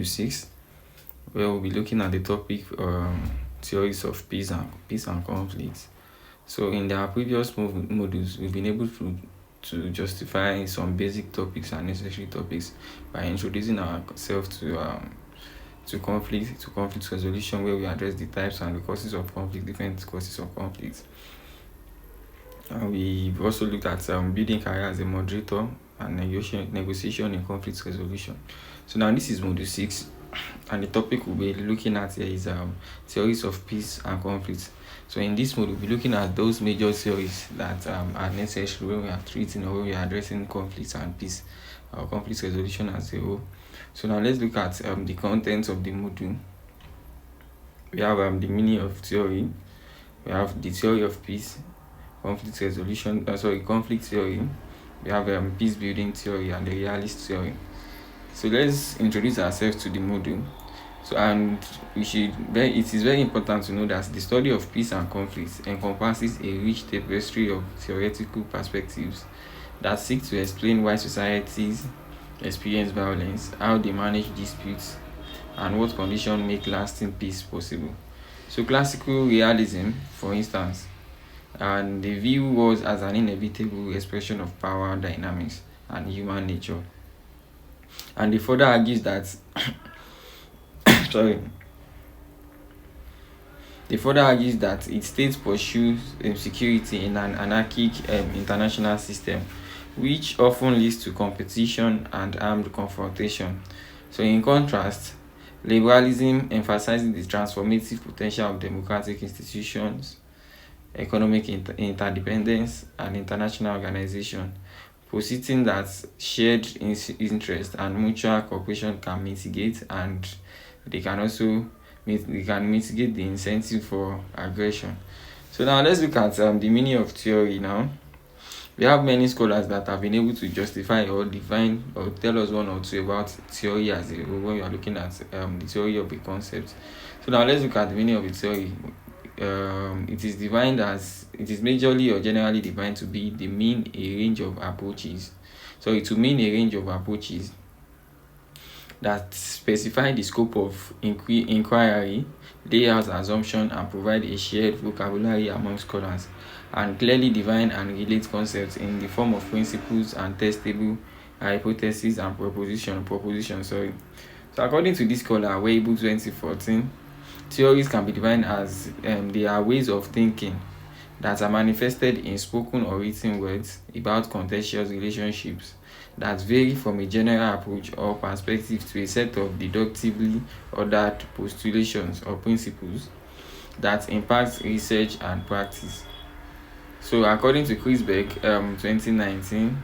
module 6, where we'll be looking at the topic theories of peace and conflict. So in our previous modules, we've been able to justify some basic topics and necessary topics by introducing ourselves to conflict resolution, where we address the types and the causes of conflict, different causes of conflict. We've also looked at building career as a moderator and negotiation in conflict resolution. So now this is module 6, and the topic we'll be looking at here is theories of peace and conflict. So in this module, we'll be looking at those major theories that are necessary when we are treating or when we are addressing conflict and peace or conflict resolution as a whole. So now let's look at the contents of the module. We have the meaning of theory. We have the theory of peace, conflict theory. We have peace building theory and the realist theory. So let's introduce ourselves to the module. So it is very important to know that the study of peace and conflict encompasses a rich tapestry of theoretical perspectives that seek to explain why societies experience violence, how they manage disputes, and what conditions make lasting peace possible. So classical realism, for instance, and the view was as an inevitable expression of power dynamics and human nature. And it further argues that its state pursues security in an anarchic international system, which often leads to competition and armed confrontation. So in contrast, liberalism emphasizes the transformative potential of democratic institutions, economic interdependence, and international organization, positing that shared interest and mutual cooperation can mitigate, and they can mitigate the incentive for aggression. So now let's look at the meaning of theory now. We have many scholars that have been able to justify or define or tell us one or two about theory as a whole when we are looking at the theory of a concept. So now let's look at the meaning of the theory. It is majorly or generally defined to be the mean a range of approaches. So it will mean a range of approaches that specify the scope of inquiry, lay out assumption, and provide a shared vocabulary among scholars, and clearly define and relate concepts in the form of principles and testable hypotheses and propositions. So according to this scholar, Weibo 2014, theories can be defined as they are ways of thinking that are manifested in spoken or written words about contextual relationships that vary from a general approach or perspective to a set of deductively ordered postulations or principles that impact research and practice. So according to Kreisberg 2019,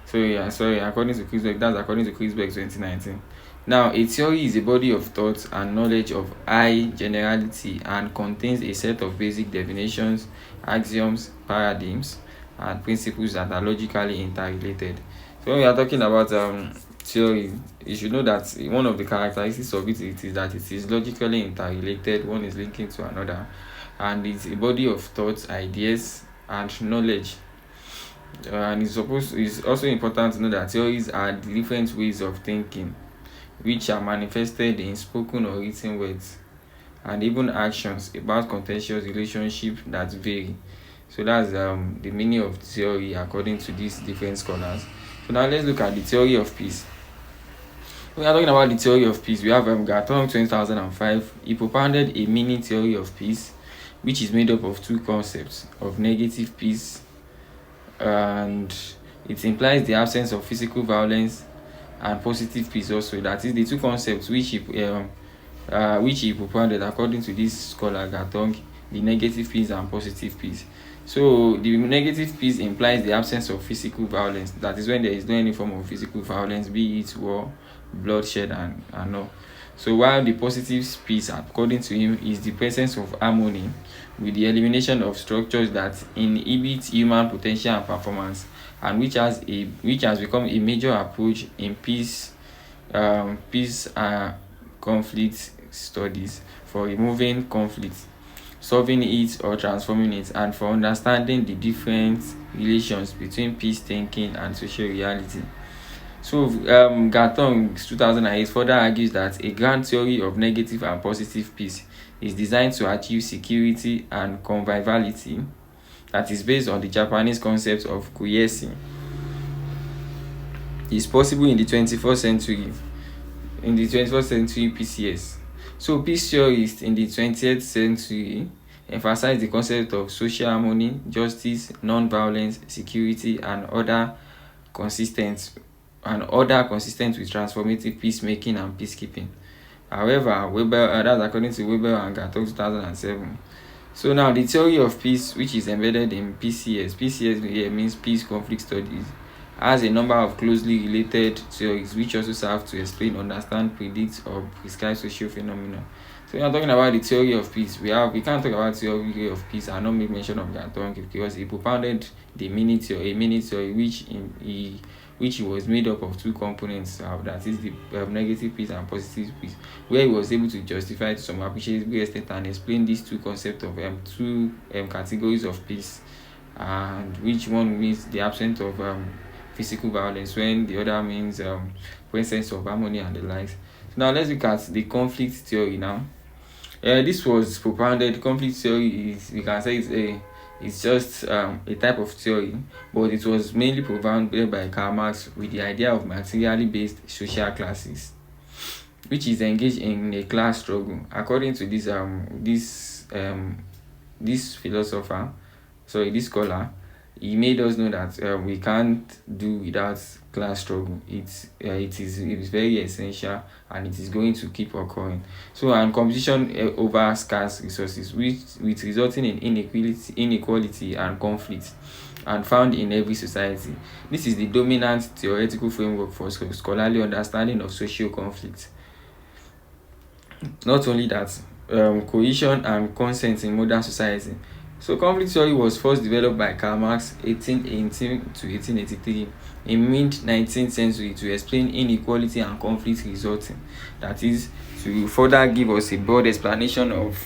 according to Kreisberg 2019. Now, a theory is a body of thought and knowledge of high generality and contains a set of basic definitions, axioms, paradigms, and principles that are logically interrelated. So when we are talking about theory, you should know that one of the characteristics of it is that it is logically interrelated. One is linking to another, and it's a body of thoughts, ideas, and knowledge. And it's also important to know that theories are different ways of thinking, which are manifested in spoken or written words, and even actions about contextual relationships that vary. So that's the meaning of theory according to these different scholars. So now let's look at the theory of peace. When we are talking about the theory of peace, we have Gatton 2005. He propounded a mini theory of peace, which is made up of two concepts of negative peace, and it implies the absence of physical violence, and positive peace also. That is the two concepts which he propounded according to this scholar Gatton, the negative peace and positive peace. So the negative peace implies the absence of physical violence. That is when there is no any form of physical violence, be it war, bloodshed, and all. So while the positive peace, according to him, is the presence of harmony with the elimination of structures that inhibit human potential and performance, and which has become a major approach in peace conflict studies for removing conflict, solving it or transforming it, and for understanding the different relations between peace thinking and social reality. So Gatton 2008 further argues that a grand theory of negative and positive peace is designed to achieve security and conviviality that is based on the Japanese concept of kuyesi. Is possible in the 21st century, PCS. So peace theorists in the 20th century emphasize the concept of social harmony, justice, non-violence, security, and order consistent with transformative peacemaking and peacekeeping. However, Weber, that's according to Weber and Gatton 2007. So now the theory of peace, which is embedded in PCS, here means peace conflict studies, has a number of closely related theories which also serve to explain, understand, predict, or prescribe social phenomena. So when we're talking about the theory of peace, we can't talk about theory of peace and not make mention of Gatton because he propounded the mini theory which was made up of two components, that is the negative peace and positive peace, where he was able to justify to some appreciable extent and explain these two concepts of two categories of peace, and which one means the absence of physical violence when the other means presence of harmony and the likes. So now let's look at the conflict theory now. This was propounded. Conflict theory is, you can say, it's just a type of theory, but it was mainly propounded by Karl Marx with the idea of materially based social classes, which is engaged in a class struggle. According to this philosopher, this scholar, he made us know that we can't do without class struggle. It is very essential and it is going to keep occurring. So, and competition over scarce resources, which resulting in inequality and conflict, and found in every society. This is the dominant theoretical framework for scholarly understanding of social conflict. Not only that, cohesion and consent in modern society. So conflict theory was first developed by Karl Marx 1818 to 1883 in mid-19th century to explain inequality and conflict resulting. That is, to further give us a broad explanation of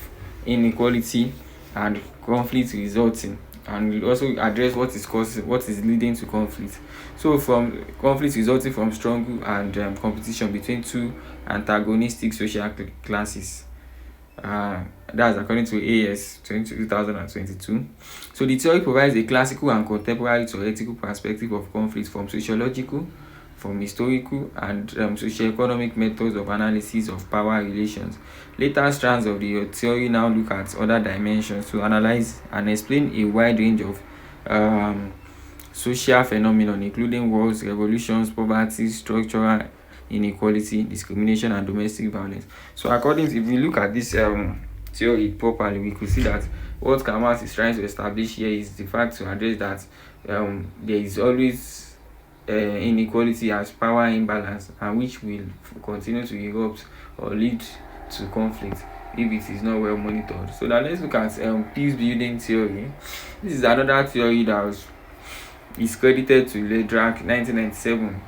inequality and conflict resulting, and also address what is leading to conflict. So from conflict resulting from struggle and competition between two antagonistic social classes. That's according to AS 2022. So the theory provides a classical and contemporary theoretical perspective of conflict from sociological, from historical, and socio-economic methods of analysis of power relations. Later strands of the theory now look at other dimensions to analyze and explain a wide range of social phenomena, including wars, revolutions, poverty, structural inequality, discrimination, and domestic violence. So according to, if we look at this theory properly, we could see that what Karl Marx is trying to establish here is the fact to address that there is always inequality as power imbalance, and which will continue to erupt or lead to conflict if it is not well monitored. So now let's look at peace building theory. This is another theory that is credited to Ledrak 1997.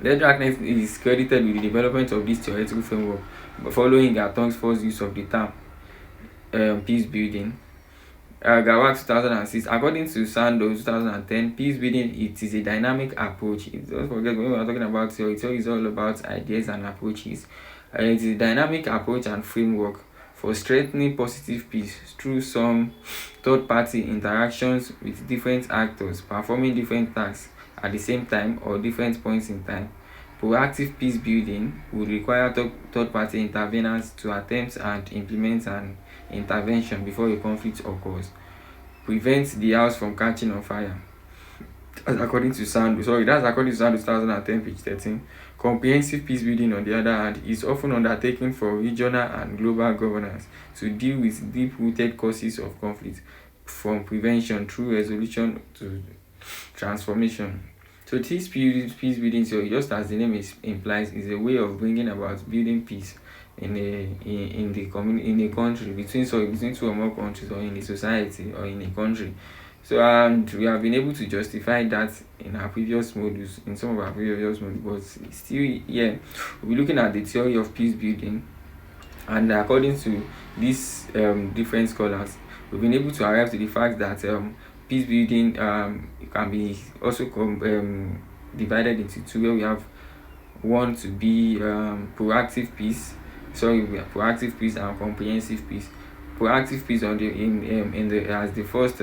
Ledrak is credited with the development of this theoretical framework following Gatton's first use of the term peace building. Gawak 2006. According to Sandoz 2010, peace building, it is a dynamic approach. Don't forget, when we are talking about theory is all about ideas and approaches. It is a dynamic approach and framework for strengthening positive peace through some third-party interactions with different actors performing different tasks at the same time or different points in time. Proactive peace building would require third-party interveners to attempt and implement an intervention before a conflict occurs. Prevent the house from catching on fire. That's according to Sandu 2010, page 13. Comprehensive peace building, on the other hand, is often undertaken for regional and global governance to deal with deep-rooted causes of conflict, from prevention through resolution to transformation. So this peace building theory, just as the name implies, is a way of bringing about building peace in a country, between two or more countries, or in a society, or in a country. So and we have been able to justify that in some of our previous modules, but still, we're looking at the theory of peace building, and according to these different scholars, we've been able to arrive to the fact that peace building can be also divided into two, where we have one to be proactive peace. We have proactive peace and comprehensive peace. Proactive peace on the in the as the first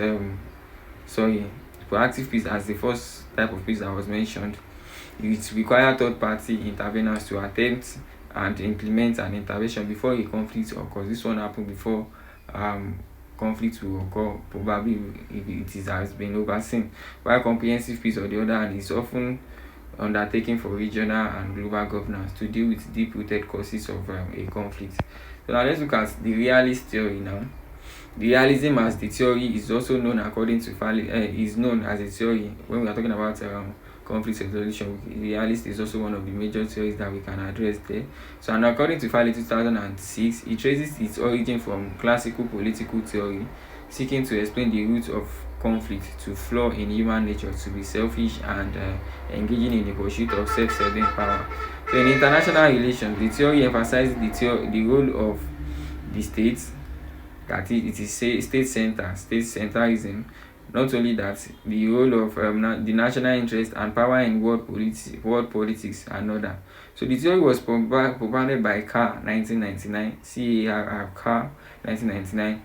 sorry proactive peace as the first type of peace that was mentioned. It requires third party interveners to attempt and implement an intervention before a conflict occurs. This one happened before conflict will occur, probably if it has been overseen. While comprehensive peace, on the other hand, is often undertaken for regional and global governance to deal with deep-rooted causes of a conflict. So now let's look at the realist theory now. The realism as the theory is also known according to is known as a theory when we are talking about conflict resolution. Realist is also one of the major theories that we can address there. So, and according to Farley 2006, it traces its origin from classical political theory, seeking to explain the roots of conflict to flaw in human nature to be selfish and engaging in the pursuit of self-serving power. So, in international relations, the theory emphasizes the role of the states, that it is state centrism. Not only that, the role of the national interest and power in world politics another. So the theory was propounded by Carr 1999, Carr 1999,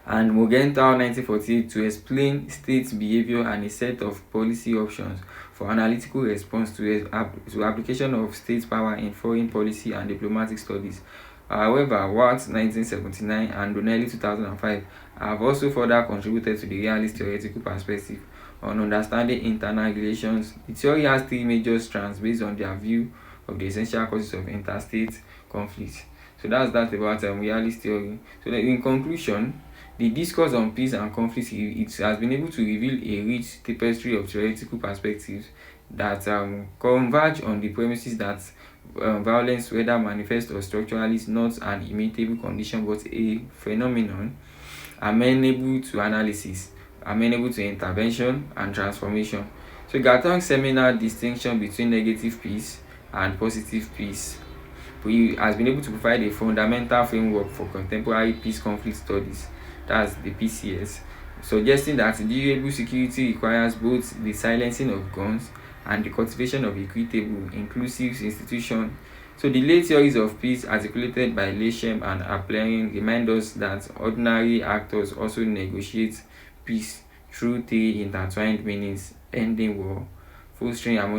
and Morgenthau 1948 to explain state behavior and a set of policy options for analytical response to application of state power in foreign policy and diplomatic studies. However, Watts 1979 and Donnelly 2005 have also further contributed to the realist theoretical perspective on understanding internal relations. The theory has three major strands based on their view of the essential causes of interstate conflict. So that's that about realist theory. So in conclusion, the discourse on peace and conflict, it has been able to reveal a rich tapestry of theoretical perspectives that converge on the premises that violence, whether manifest or structural, is not an immutable condition but a phenomenon amenable to analysis, amenable to intervention and transformation. So Gatton's seminal distinction between negative peace and positive peace has been able to provide a fundamental framework for contemporary peace conflict studies, that's the PCS, suggesting that durable security requires both the silencing of guns and the cultivation of equitable, inclusive institutions. So the late theories of peace articulated by Leshem and Applering remind us that ordinary actors also negotiate peace through three intertwined meanings: ending war, fostering harmony,